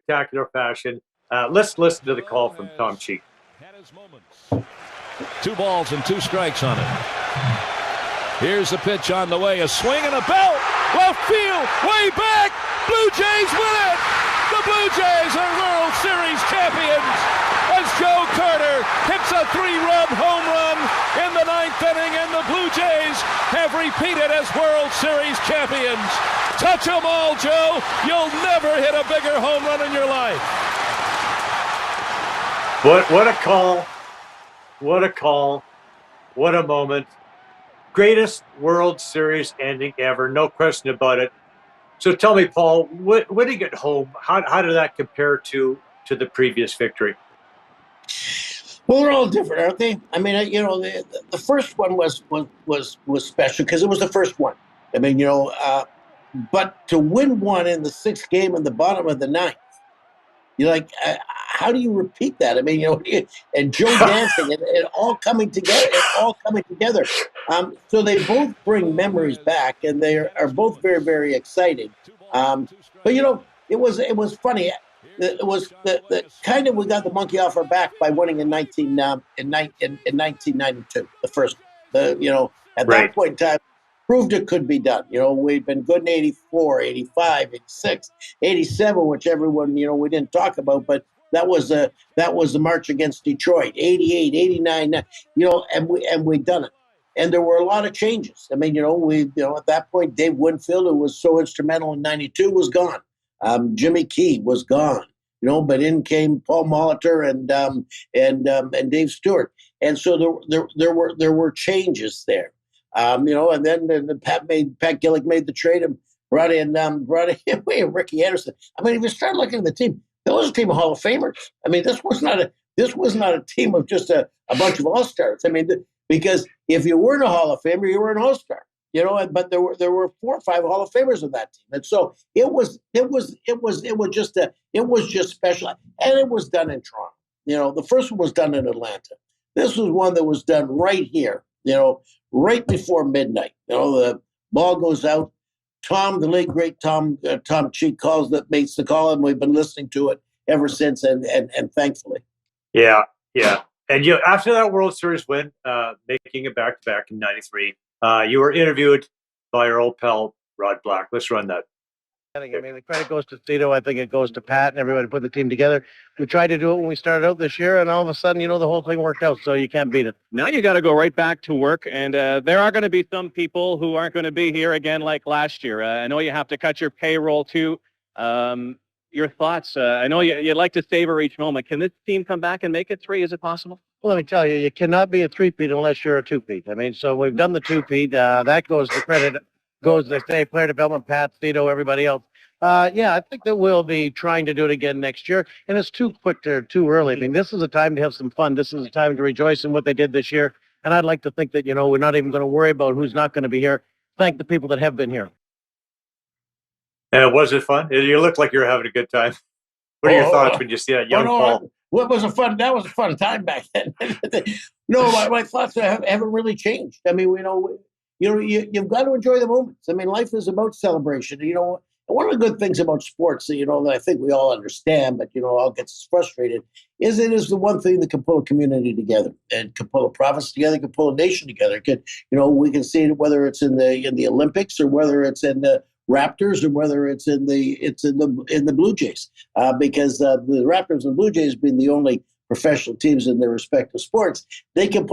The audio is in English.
spectacular fashion. Let's listen to the call from Tom Cheek. Had his moments. 2 balls and 2 strikes on it. Here's the pitch on the way. A swing and a belt. Left field. Way back. Blue Jays win it. The Blue Jays are World Series champions as Joe Carter hits a 3-run home run in the 9th inning, and the Blue Jays have repeated as World Series champions. Touch 'em all, Joe. You'll never hit a bigger home run in your life. What a call. What a call. What a moment. Greatest World Series ending ever, no question about it. So tell me, Paul, when you get home, how did that compare to the previous victory? Well, they're all different, aren't they? I mean, the first one was special because it was the first one. I mean, but to win one in the 6th game in the bottom of the 9th, you're like, how do you repeat that? I mean, and Joe dancing and all coming together. So they both bring memories back, and they are both very, very exciting. But it was funny. It was the kind of, we got the monkey off our back by winning in 1992. The first, at that point in time, proved it could be done. We'd been good in 84, 85, 86, 87, which everyone, we didn't talk about, but that was the march against Detroit, 88, 89, and we'd done it. And there were a lot of changes. I mean, at that point, Dave Winfield, who was so instrumental in 92, was gone. Jimmy Key was gone, but in came Paul Molitor and Dave Stewart. And so there were changes there. And then Pat Gillick made the trade and brought in Ricky Anderson. I mean, if you start looking at the team, that was a team of Hall of Famers. I mean, this was not a team of just a bunch of all-stars. I mean, because if you weren't a Hall of Famer, you were an all-star. But there were 4 or 5 Hall of Famers on that team, and so it was just special, and it was done in Toronto. The first one was done in Atlanta. This was one that was done right here. Right before midnight. The ball goes out. Tom, the late great Tom Cheek makes the call, and we've been listening to it ever since, and thankfully. Yeah. And after that World Series win, making it back-to-back in '93, you were interviewed by your old pal Rod Black. Let's run that. I mean, the credit goes to Cito. I think it goes to Pat and everybody put the team together. We tried to do it when we started out this year, and all of a sudden, the whole thing worked out, so you can't beat it. Now you got to go right back to work, and there are going to be some people who aren't going to be here again like last year. I know you have to cut your payroll, too. Your thoughts? I know you'd like to savor each moment. Can this team come back and make it 3? Is it possible? Well, let me tell you, you cannot be a 3-peat unless you're a 2-peat. I mean, so we've done the 2-peat. That goes to credit, goes to say player development, Pat, Cito, everybody else. I think that we'll be trying to do it again next year, and it's too too early. I mean, this is a time to have some fun. This is a time to rejoice in what they did this year, and I'd like to think that, we're not even going to worry about who's not going to be here. Thank the people that have been here. And was it fun? You look like you're having a good time. What are your thoughts when you see that young Paul? That was a fun time back then. No, my thoughts haven't really changed. I mean, you've got to enjoy the moments. I mean, life is about celebration. One of the good things about sports, that I think we all understand, but all gets us frustrated, is it is the one thing that can pull a community together and can pull a province together, can pull a nation together. We can see it whether it's in the Olympics or whether it's in the Raptors or whether it's in the Blue Jays, because the Raptors and Blue Jays being the only professional teams in their respective sports, they can pull